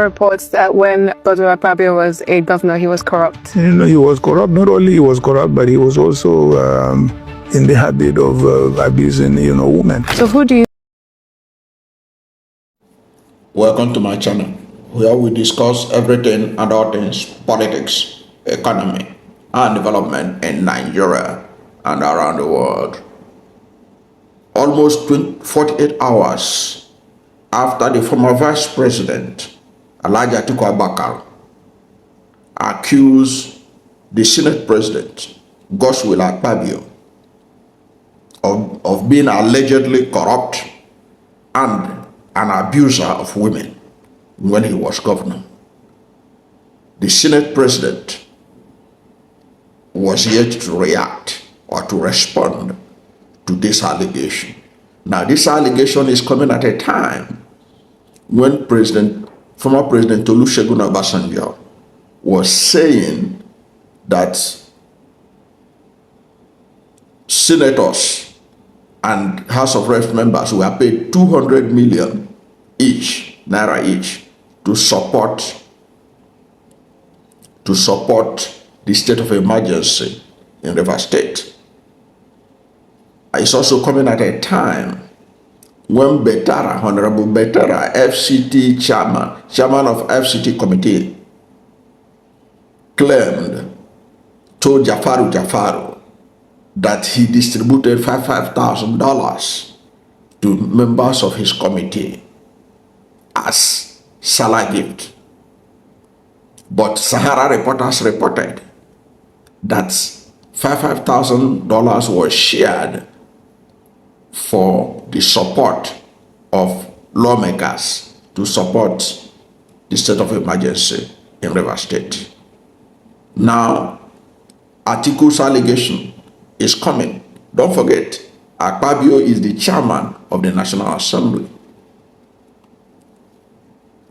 Reports that when Godswill Akpabio was a governor, he was corrupt. He was corrupt. Not only he was corrupt, but he was also in the habit of abusing, women. So who do you... Welcome to my channel, where we discuss everything and all things politics, economy, and development in Nigeria and around the world. Almost 48 hours after the former Vice President Alhaji Atiku Abubakar accused the Senate President Godswill Akpabio of being allegedly corrupt and an abuser of women when he was governor. The Senate President was yet to react or to respond to this allegation. Now, this allegation is coming at a time when former President Olusegun Obasanjo was saying that senators and House of Reps members were paid 200 million naira each to support the state of emergency in Rivers State. It's also coming at a time when Betara, Honorable Betara, FCT chairman of FCT committee, told Jafaru that he distributed $5,000 to members of his committee as salary gift. But Sahara reporters reported that $5,000 was shared for the support of lawmakers to support the state of emergency in Rivers State. Now, Atiku's allegation is coming. Don't forget, Akpabio is the chairman of the National Assembly.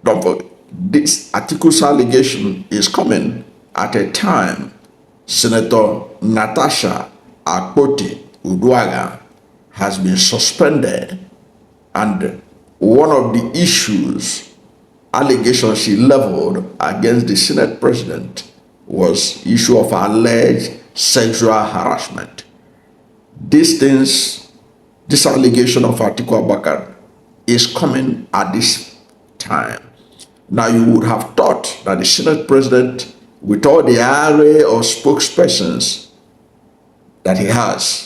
Don't forget, this Atiku's allegation is coming at a time Senator Natasha Akpoti-Uduaghan has been suspended, and one of the allegations she leveled against the Senate President was issue of alleged sexual harassment. This allegation of Atiku Abubakar is coming at this time. Now, you would have thought that the Senate President, with all the array of spokespersons that he has,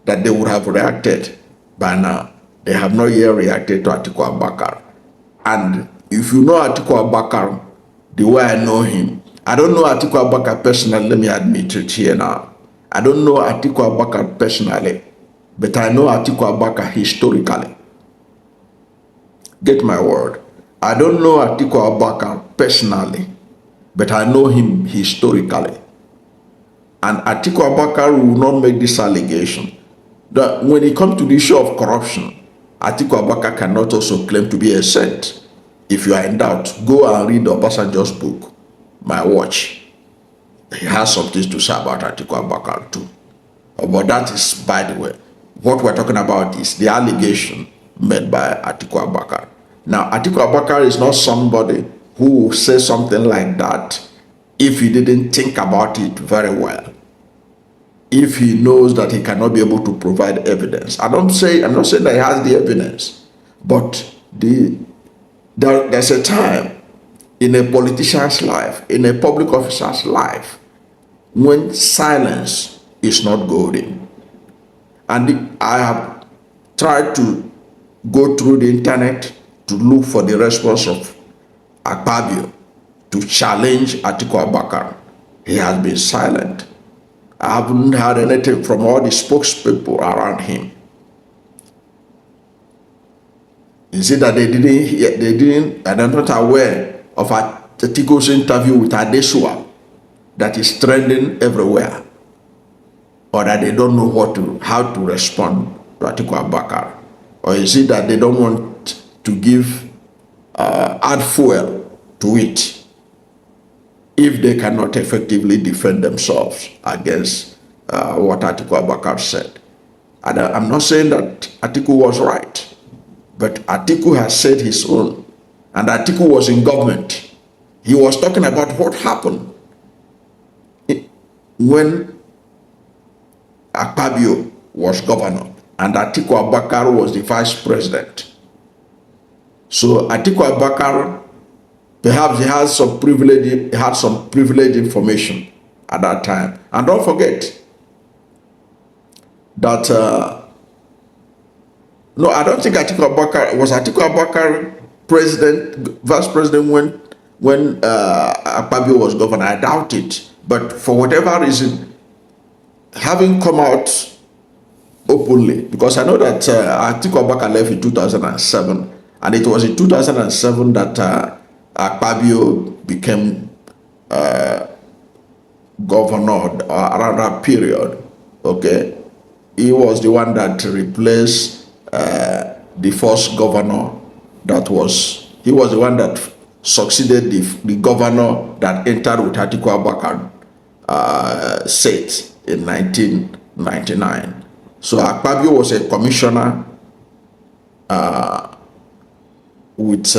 that they would have reacted by now. They have not yet reacted to Atiku Abubakar. And if you know Atiku Abubakar the way I know him, I don't know Atiku Abubakar personally, let me admit it here now. I don't know Atiku Abubakar personally, but I know Atiku Abubakar historically. Get my word. I don't know Atiku Abubakar personally, but I know him historically. And Atiku Abubakar will not make this allegation. That when it comes to the issue of corruption, Atiku Abubakar cannot also claim to be a saint. If you are in doubt, go and read Obasanjo's book, My Watch. He has some things to say about Atiku Abubakar too. But that is, by the way, what we're talking about is the allegation made by Atiku Abubakar. Now, Atiku Abubakar is not somebody who will say something like that if he didn't think about it very well. If he knows that he cannot be able to provide evidence. I'm not saying that he has the evidence, but there's a time in a politician's life, in a public officer's life, when silence is not golden. And I have tried to go through the internet to look for the response of Akpabio to challenge Atiku Abubakar. He has been silent. I haven't heard anything from all the spokespeople around him. Is it that they didn't, and I'm not aware of Atiku's interview with Adesua that is trending everywhere, or that they don't know how to respond to Atiku Abubakar? Or is it that they don't want to add fuel to it if they cannot effectively defend themselves against what Atiku Abubakar said? And I'm not saying that Atiku was right, but Atiku has said his own. and Atiku was in government. He was talking about what happened when Akpabio was governor and Atiku Abubakar was the vice president. So Atiku Abubakar, perhaps he had some privileged information at that time. And don't forget that no, I don't think Atiku Abubakar vice president when Akpabio was governor. I doubt it. But for whatever reason, having come out openly, because I know that Atiku Abubakar left in 2007, and it was in 2007 that Akpabio became governor around that period. Okay, he was the one that replaced the first governor he was the one that succeeded the governor that entered with Atiku Abubakar seat in 1999. So Akpabio was a commissioner with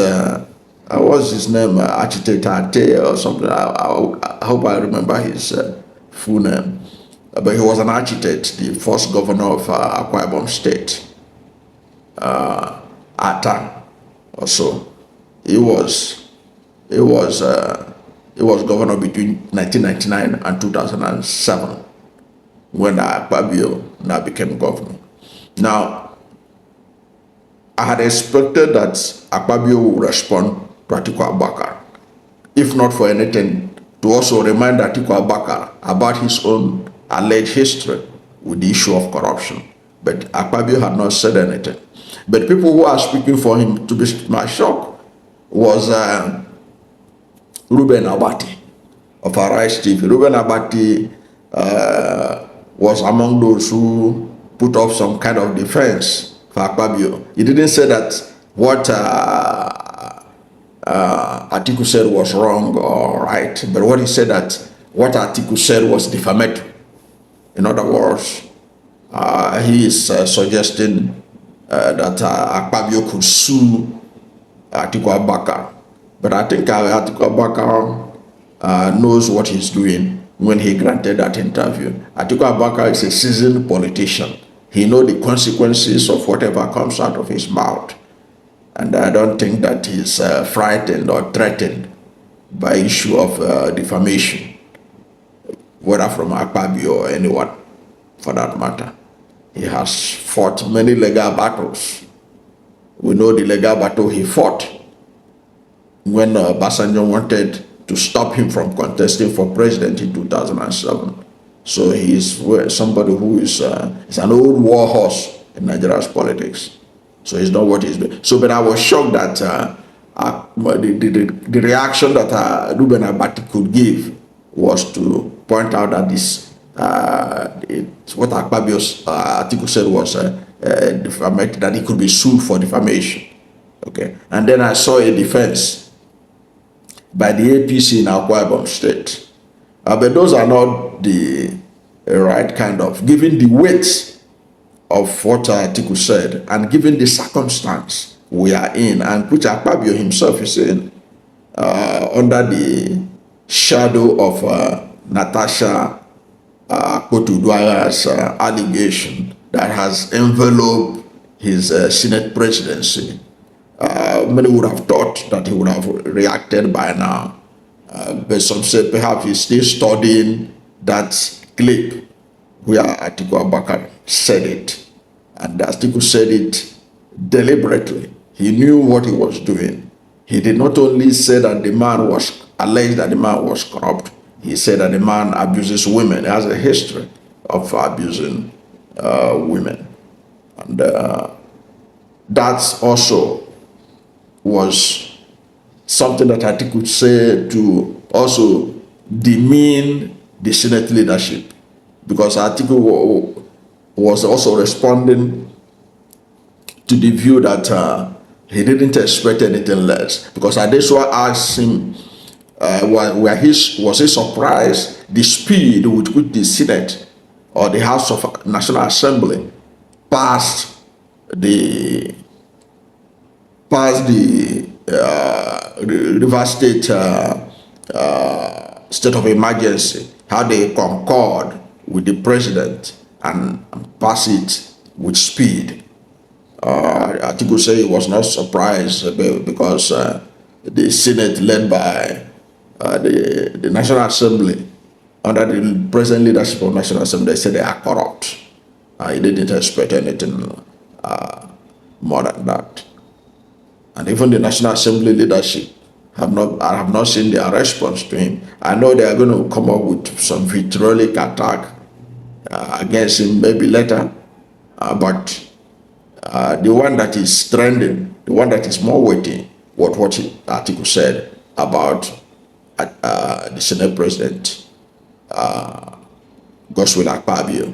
what's his name, Architect Ate or something. I hope I remember his full name. But he was an architect, the first governor of Akwa Ibom State. Ata also. He was governor between 1999 and 2007 when Akpabio now became governor. Now, I had expected that Akpabio would respond to Atiku Abubakar, if not for anything, to also remind Atiku Abubakar about his own alleged history with the issue of corruption. But Akpabio had not said anything. But people who are speaking for him, to my shock, was Ruben Abati of Arise TV. Ruben Abati was among those who put up some kind of defense for Akpabio. He didn't say that what Atiku said was wrong or right, but what he said that what Atiku said was defamatory. In other words, he is suggesting that Akpabio could sue Atiku Abubakar. But I think Atiku Abubakar knows what he's doing when he granted that interview. Atiku Abubakar is a seasoned politician. He knows the consequences of whatever comes out of his mouth. And I don't think that he's frightened or threatened by issue of defamation, whether from Akpabio or anyone for that matter. He has fought many legal battles. We know the legal battle he fought when Basanjo wanted to stop him from contesting for president in 2007. So he is somebody who is an old war horse in Nigeria's politics. So he's not what he's doing. So, but I was shocked that the reaction that Ruben Abati could give was to point out that this what Akpabio's Atiku said was defamatory, that he could be sued for defamation. Okay, and then I saw a defense by the APC in Akwa Ibom State. But those are not the right kind of, given the weight of what Atiku said and given the circumstance we are in, and which Akpabio himself is in, under the shadow of Natasha Akpoti-Uduaghan's allegation that has enveloped his Senate presidency. Many would have thought that he would have reacted by now. But some said perhaps he's still studying that clip where Atiku Abubakar said it. And Atiku said it deliberately. He knew what he was doing. He did not only say that the man was alleged that the man was corrupt. He said that the man abuses women. He has a history of abusing women. And that also was something that Atiku could say to also demean the Senate leadership, because Atiku was also responding to the view that he didn't expect anything less. Because Adesua asked him, was he surprised the speed with which the Senate or the House of National Assembly passed the River State state of emergency, how they concord with the president and pass it with speed. Atiku said he was not surprised because the Senate led by the National Assembly under the present leadership of National Assembly, they said they are corrupt. He didn't expect anything more than that. And even the National Assembly leadership I have not seen their response to him. I know they are going to come up with some vitriolic attack against him maybe later, but the one that is trending, the one that is more weighty, what Atiku said about the Senate President Godswill Akpabio,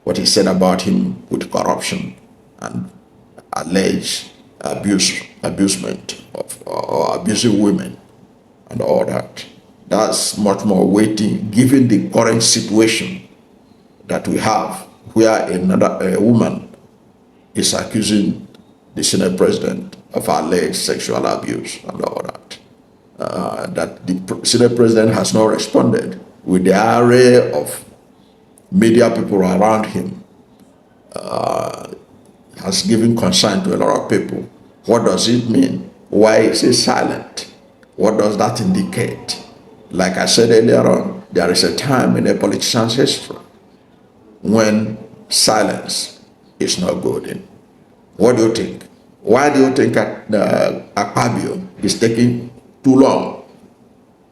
what he said about him with corruption and alleged abusement of or abusing women and all that. That's much more weighty given the current situation that we have, where a woman is accusing the Senate President of alleged sexual abuse and all that. That the Senate President has not responded with the array of media people around him, has given concern to a lot of people. What does it mean? Why is he silent? What does that indicate? Like I said earlier on, there is a time in a politician's history when silence is not good in. What do you think? Why do you think Akpabio is taking too long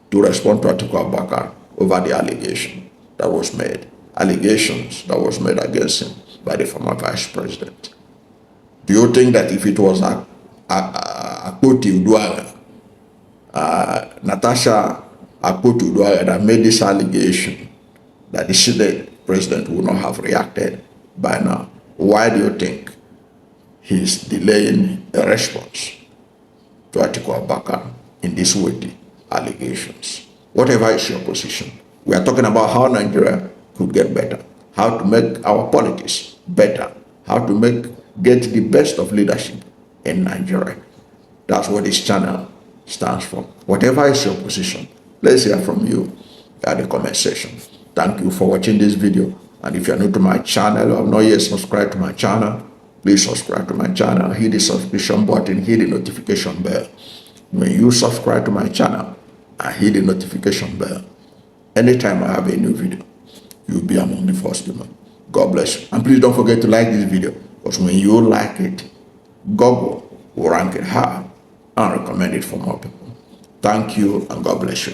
to respond to Atiku Abubakar over the allegation that was made? Allegations that was made against him by the former vice president. Do you think that if it was Akpoti-Uduaghan, Natasha Akpoti-Uduaghan that made this allegation, that the Senate President would not have reacted by now? Why do you think he's delaying a response to Atiku Abubakar in these weighty allegations? Whatever is your position, we are talking about how Nigeria could get better, how to make our politics better, how to get the best of leadership in Nigeria. That's what this channel stands for. Whatever is your position, let's hear from you at the comment section. Thank you for watching this video. And if you're new to my channel or have not yet subscribed to my channel, please subscribe to my channel, hit the subscription button, hit the notification bell. When you subscribe to my channel and hit the notification bell, anytime I have a new video, you'll be among the first to know. God bless you. And please don't forget to like this video, because when you like it, Google will rank it high and recommend it for more people. Thank you, and God bless you.